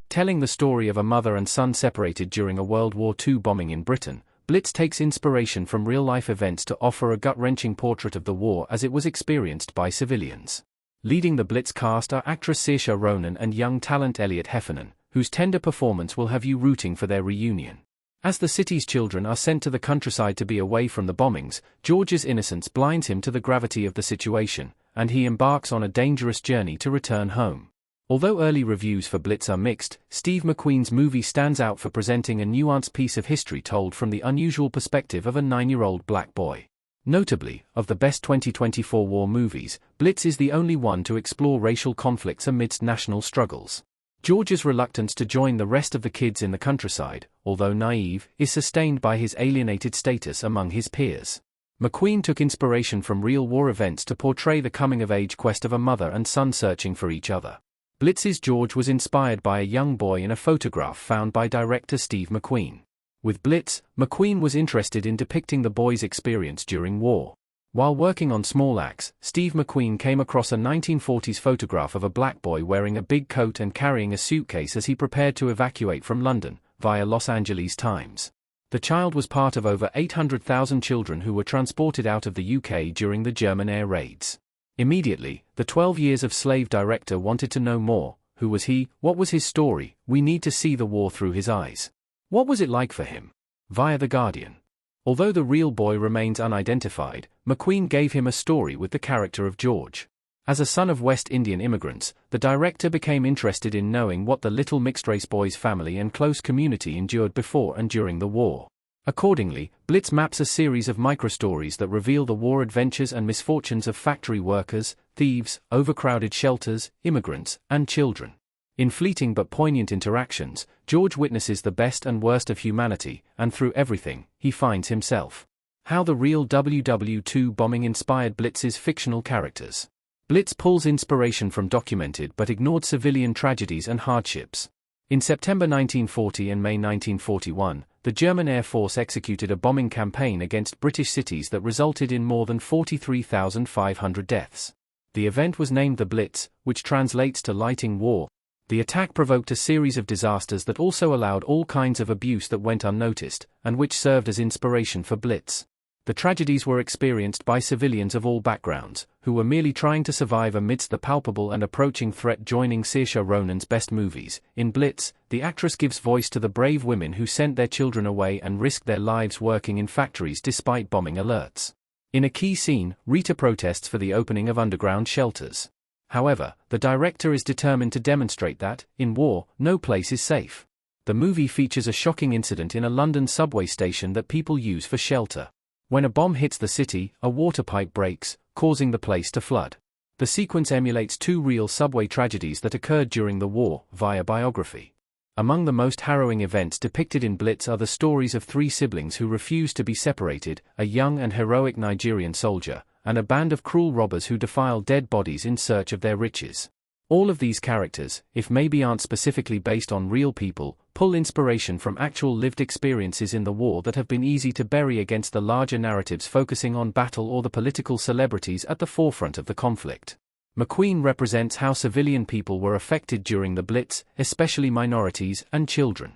Telling the story of a mother and son separated during a World War II bombing in Britain, Blitz takes inspiration from real-life events to offer a gut-wrenching portrait of the war as it was experienced by civilians. Leading the Blitz cast are actress Saoirse Ronan and young talent Elliot Heffernan, whose tender performance will have you rooting for their reunion. As the city's children are sent to the countryside to be away from the bombings, George's innocence blinds him to the gravity of the situation, and he embarks on a dangerous journey to return home. Although early reviews for Blitz are mixed, Steve McQueen's movie stands out for presenting a nuanced piece of history told from the unusual perspective of a 9-year-old black boy. Notably, of the best 2024 war movies, Blitz is the only one to explore racial conflicts amidst national struggles. George's reluctance to join the rest of the kids in the countryside, although naive, is sustained by his alienated status among his peers. McQueen took inspiration from real war events to portray the coming-of-age quest of a mother and son searching for each other. Blitz's George was inspired by a young boy in a photograph found by director Steve McQueen. With Blitz, McQueen was interested in depicting the boy's experience during war. While working on Small Axe, Steve McQueen came across a 1940s photograph of a black boy wearing a big coat and carrying a suitcase as he prepared to evacuate from London, via Los Angeles Times. The child was part of over 800,000 children who were transported out of the UK during the German air raids. Immediately, the 12 Years of Slave director wanted to know more. Who was he? What was his story? We need to see the war through his eyes. What was it like for him? Via The Guardian. Although the real boy remains unidentified, McQueen gave him a story with the character of George. As a son of West Indian immigrants, the director became interested in knowing what the little mixed-race boy's family and close community endured before and during the war. Accordingly, Blitz maps a series of microstories that reveal the war adventures and misfortunes of factory workers, thieves, overcrowded shelters, immigrants, and children. In fleeting but poignant interactions, George witnesses the best and worst of humanity, and through everything, he finds himself. How the real WW2 bombing inspired Blitz's fictional characters. Blitz pulls inspiration from documented but ignored civilian tragedies and hardships. In September 1940 and May 1941, the German Air Force executed a bombing campaign against British cities that resulted in more than 43,500 deaths. The event was named the Blitz, which translates to lighting war. The attack provoked a series of disasters that also allowed all kinds of abuse that went unnoticed, and which served as inspiration for Blitz. The tragedies were experienced by civilians of all backgrounds, who were merely trying to survive amidst the palpable and approaching threat. Joining Saoirse Ronan's best movies, in Blitz, the actress gives voice to the brave women who sent their children away and risked their lives working in factories despite bombing alerts. In a key scene, Rita protests for the opening of underground shelters. However, the director is determined to demonstrate that, in war, no place is safe. The movie features a shocking incident in a London subway station that people use for shelter. When a bomb hits the city, a water pipe breaks, causing the place to flood. The sequence emulates two real subway tragedies that occurred during the war, via biography. Among the most harrowing events depicted in Blitz are the stories of three siblings who refused to be separated, a young and heroic Nigerian soldier, and a band of cruel robbers who defile dead bodies in search of their riches. All of these characters, if maybe aren't specifically based on real people, pull inspiration from actual lived experiences in the war that have been easy to bury against the larger narratives focusing on battle or the political celebrities at the forefront of the conflict. McQueen represents how civilian people were affected during the Blitz, especially minorities and children.